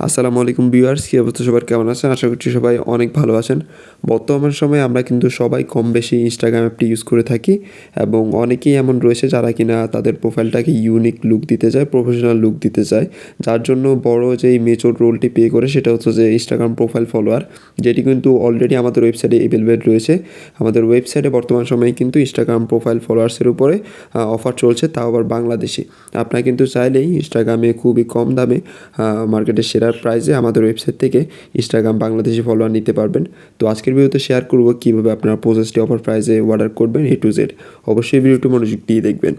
আসসালামু আলাইকুম ভিউয়ার্স, কী অবস্থা সবার, কেমন আছেন? আশা করছি সবাই অনেক ভালো আছেন। বর্তমান সময়ে আমরা কিন্তু সবাই কম বেশি ইনস্টাগ্রাম অ্যাপটি ইউজ করে থাকি এবং অনেকেই এমন রয়েছে যারা কিনা তাদের প্রোফাইলটাকে ইউনিক লুক দিতে চায়, প্রফেশনাল লুক দিতে চায়, যার জন্য বড় যেই মেজর রোলটি প্লে করে সেটা হচ্ছে যে ইনস্টাগ্রাম প্রোফাইল ফলোয়ার, যেটি কিন্তু অলরেডি আমাদের ওয়েবসাইটে অ্যাভেলেবেল রয়েছে। আমাদের ওয়েবসাইটে বর্তমান সময়ে কিন্তু ইনস্টাগ্রাম প্রোফাইল ফলোয়ার্সের উপরে অফার চলছে, তাও আবার বাংলাদেশি। আপনারা কিন্তু চাইলেই ইনস্টাগ্রামে খুবই কম দামে মার্কেটের সেরা প্রাইসে আমাদের ওয়েবসাইট থেকে ইনস্টাগ্রাম বাংলাদেশি ফলোয়ার নিতে পারবেন। তো আজকের ভিডিওতে শেয়ার করব কীভাবে আপনারা প্রসেসটি অফার প্রাইসে অর্ডার করবেন A to Z। অবশ্যই ভিডিওটি মনোযোগ দিয়ে দেখবেন।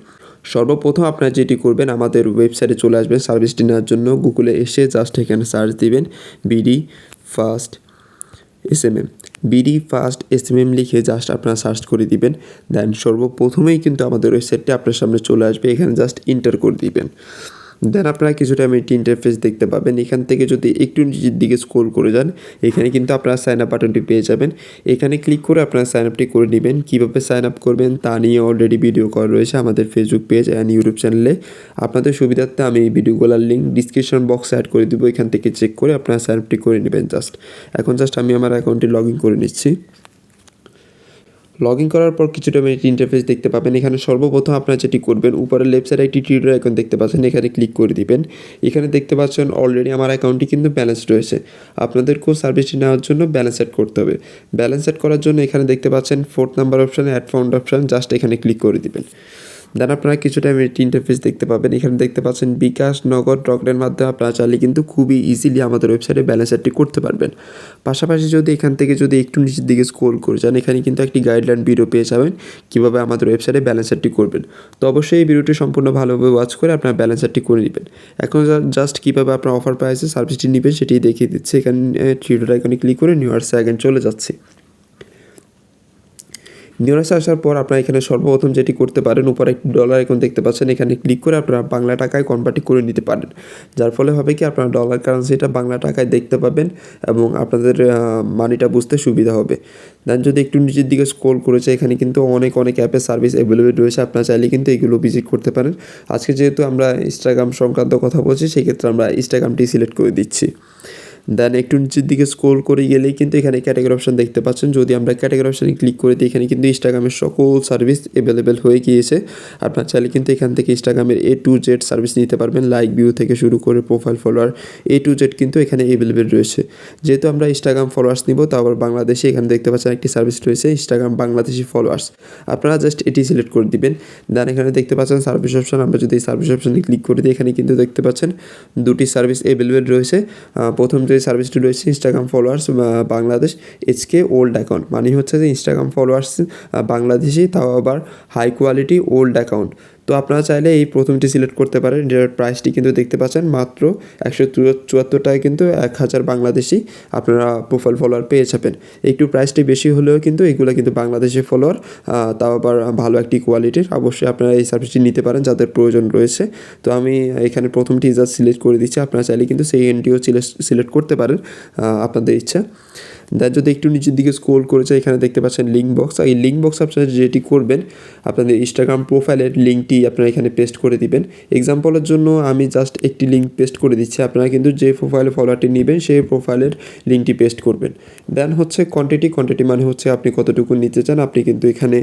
সর্বপ্রথম আপনারা যেটি করবেন, আমাদের ওয়েবসাইটে চলে আসবেন সার্ভিসটি নেওয়ার জন্য। গুগলে এসে জাস্ট এখানে সার্চ দিবেন BD first SMM। BD first SMM লিখে জাস্ট আপনারা সার্চ করে দিবেন। দেন সর্বপ্রথমেই কিন্তু আমাদের ওয়েবসাইটটি আপনার সামনে চলে আসবে, এখানে জাস্ট এন্টার করে দিবেন। দেন আপনারা কিছুটা একটি ইন্টারফেস দেখতে পাবেন। এখান থেকে যদি একটু নিচের দিকে স্ক্রল করে যান, এখানে কিন্তু আপনারা সাইন আপ বাটনটি পেয়ে যাবেন। এখানে ক্লিক করে আপনারা সাইন আপটি করে নেবেন। কীভাবে সাইন আপ করবেন তা নিয়ে অলরেডি ভিডিও করা রয়েছে আমাদের ফেসবুক পেজ অ্যান্ড ইউটিউব চ্যানেলে। আপনাদের সুবিধার্থে আমি এই ভিডিওগুলোর লিঙ্ক ডিসক্রিপশন বক্সে অ্যাড করে দেবো, এখান থেকে চেক করে আপনারা সাইন আপটি করে নেবেন। এখন আমি আমার অ্যাকাউন্টে লগ ইন করে নিচ্ছি। লগ ইন করার পর কিছুটা ইন্টারফেস দেখতে পাবেন। এখানে সর্বপ্রথম আপনারা যেটি করবেন, উপরের লেফট সাইডে একটি টিউটোরিয়াল আইকন দেখতে পাচ্ছেন, এখানে ক্লিক করে দিবেন। এখানে দেখতে পাচ্ছেন অলরেডি আমার অ্যাকাউন্টটি কিন্তু ব্যালেন্স রয়েছে। আপনাদেরকেও সার্ভিসটি নেওয়ার জন্য ব্যালেন্স সেট করতে হবে। ব্যালেন্স সেট করার জন্য এখানে দেখতে পাচ্ছেন 4th নাম্বার অপশানে অ্যাড ফাউন্ড অপশান, জাস্ট এখানে ক্লিক করে দিবেন। দেন আপনারা কিছুটা ইন্টারফেস দেখতে পাবেন। এখানে দেখতে পাচ্ছেন বিকাশ, নগদ, রকেটের মাধ্যমে আপনারা চাইলে কিন্তু খুবই ইজিলি আমাদের ওয়েবসাইটে ব্যালেন্স সেটটি করতে পারবেন। পাশাপাশি যদি এখান থেকে একটু নিচের দিকে স্ক্রল করে যান, এখানে কিন্তু একটি গাইডলাইন ভিডিও পেয়ে যাবেন কীভাবে আমাদের ওয়েবসাইটে ব্যালেন্স সেটটি করবেন। তো অবশ্যই এই ভিডিওটি সম্পূর্ণ ভালোভাবে ওয়াচ করে আপনারা ব্যালেন্স সেটটি করে নেবেন। এখন জাস্ট কীভাবে আপনার অফার প্রাইসে সার্ভিসটি নেবেন সেটি দেখিয়ে দিচ্ছে। এখানে থ্রিডোর আইকনে ক্লিক করে নিউয়ার্সে অ্যাগেন চলে যাচ্ছি। নিউরাসে আসার পর আপনারা এখানে সর্বপ্রথম যেটি করতে পারেন, উপরে একটি ডলার আইকন দেখতে পাচ্ছেন, এখানে ক্লিক করে আপনারা বাংলা টাকায় কনভার্ট করে নিতে পারেন। যার ফলে হবে কি, আপনারা ডলার কারেন্সিটা বাংলা টাকায় দেখতে পাবেন এবং আপনাদের মানিটা বুঝতে সুবিধা হবে। দেন যদি একটু নিচের দিকে স্ক্রল করেছে, এখানে কিন্তু অনেক অ্যাপের সার্ভিস অ্যাভেলেবেল রয়েছে। আপনারা চাইলে কিন্তু এগুলো ভিজিট করতে পারেন। আজকে যেহেতু আমরা ইনস্টাগ্রাম সংক্রান্ত কথা বলছি, সেক্ষেত্রে আমরা ইনস্টাগ্রামটি সিলেক্ট করে দিচ্ছি। দেন একটু নিচের দিকে স্ক্রল করে গেলেই কিন্তু এখানে ক্যাটাগরি অপশান দেখতে পাচ্ছেন। যদি আমরা ক্যাটাগরি অপশানে ক্লিক করে দিই, এখানে কিন্তু ইনস্টাগ্রামের সকল সার্ভিস অ্যাভেলেবেল হয়ে গিয়েছে। আপনার চাইলে কিন্তু এখান থেকে ইনস্টাগ্রামের A to Z সার্ভিস নিতে পারবেন। লাইক, ভিউ থেকে শুরু করে profile follower A to Z কিন্তু এখানে অ্যাভেলেবেল রয়েছে। যেহেতু আমরা ইনস্টাগ্রাম ফলোয়ার্স নিব, তা আবার বাংলাদেশে, এখানে দেখতে পাচ্ছেন একটি সার্ভিস রয়েছে ইনস্টাগ্রাম বাংলাদেশি ফলোয়ার্স। আপনারা জাস্ট এটি সিলেক্ট করে দিবেন। দেন এখানে দেখতে পাচ্ছেন সার্ভিস অপশান। আমরা যদি এই সার্ভিস অপশানে ক্লিক করে দিই, এখানে কিন্তু দেখতে পাচ্ছেন দুটি সার্ভিস অ্যাভেলেবেল রয়েছে। প্রথম যে সার্ভিসটি রয়েছে Instagram followers Bangladesh HK old account, মানে হচ্ছে যে ইনস্টাগ্রাম ফলোয়ার্স বাংলাদেশি, তাও আবার হাই কোয়ালিটি ওল্ড অ্যাকাউন্ট। তো আপনারা চাইলে এই প্রথমটি সিলেক্ট করতে পারেন। যেটার প্রাইসটি কিন্তু দেখতে পাচ্ছেন মাত্র 174 টাকায় কিন্তু 1000 বাংলাদেশি আপনারা প্রোফাইল ফলোয়ার পেয়ে যাবেন। একটু প্রাইসটি বেশি হলেও কিন্তু এগুলো কিন্তু বাংলাদেশি ফলোয়ার, তাও আবার ভালো একটি কোয়ালিটির। অবশ্যই আপনারা এই সার্ভিসটি নিতে পারেন যাদের প্রয়োজন রয়েছে। তো আমি এখানে প্রথমটি জাস্ট সিলেক্ট করে দিচ্ছি। আপনারা চাইলে কিন্তু সেকেন্ডটিও সিলেক্ট করতে পারেন, আপনাদের ইচ্ছা। দেন যদি একটু নিচের দিকে স্ক্রল করে যায়, এখানে দেখতে পাচ্ছেন লিঙ্ক বক্স। এই লিঙ্ক বক্স আপনারা যেটি করবেন, আপনাদের ইনস্টাগ্রাম প্রোফাইলের লিঙ্কটি আপনারা এখানে পেস্ট করে দিবেন। এক্সাম্পলের জন্য আমি জাস্ট একটি লিঙ্ক পেস্ট করে দিচ্ছি। আপনারা কিন্তু যে প্রোফাইলে ফলোয়ারটি নেবেন সেই প্রোফাইলের লিঙ্কটি পেস্ট করবেন। দেন হচ্ছে কোয়ান্টিটি মানে হচ্ছে আপনি কতটুকু নিতে চান। আপনি কিন্তু এখানে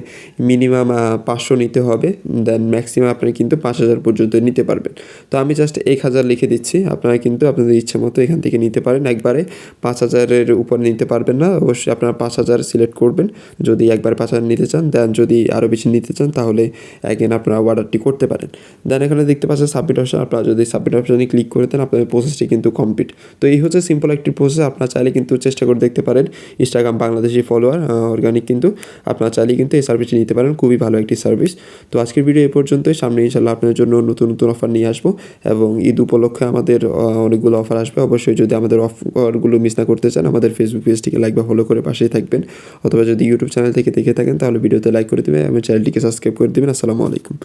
মিনিমাম 500 নিতে হবে। দেন ম্যাক্সিমাম আপনি কিন্তু 5000 পর্যন্ত নিতে পারবেন। তো আমি জাস্ট 1000 লিখে দিচ্ছি। আপনারা কিন্তু আপনাদের ইচ্ছে মতো এখান থেকে নিতে পারেন। একবারে 5000-এর উপর নিতে পারবেন না। অবশ্যই আপনারা 5000 সিলেক্ট করবেন যদি একবার 5000 নিতে চান। দেন যদি আরও বেশি নিতে চান তাহলে অ্যাগেন আপনারা অর্ডারটি করতে পারেন। দেন এখানে দেখতে পাচ্ছেন সাবমিট অপশন। আপনারা যদি সাবমিট অপশনে ক্লিক করে দেন, আপনাদের প্রসেসটি কিন্তু কমপ্লিট। তো এই হচ্ছে সিম্পল একটি প্রসেস। আপনারা চাইলে কিন্তু চেষ্টা করে দেখতে পারেন। ইনস্টাগ্রাম বাংলাদেশি ফলোয়ার অর্গানিক কিন্তু আপনারা চাইলে কিন্তু এই সার্ভিসটি নিতে পারেন। খুবই ভালো একটি সার্ভিস। তো আজকের ভিডিও এ পর্যন্তই। সামনে ইনশাল্লাহ আপনাদের জন্য নতুন অফার নিয়ে আসবো এবং ঈদ উপলক্ষে আমাদের অনেকগুলো অফার আসবে। অবশ্যই যদি আমাদের অফারগুলো মিস না করতে চান, আমাদের ফেসবুক পেজটিকে লাইক বা ফলো করে পাশেই থাকবেন। অথবা যদি ইউটিউব চ্যানেল থেকে দেখে থাকেন তাহলে ভিডিওতে লাইক করে দেবেন এবং চ্যানেলটিকে সাবস্ক্রাইব করে দেবেন। আসসালামু আলাইকুম।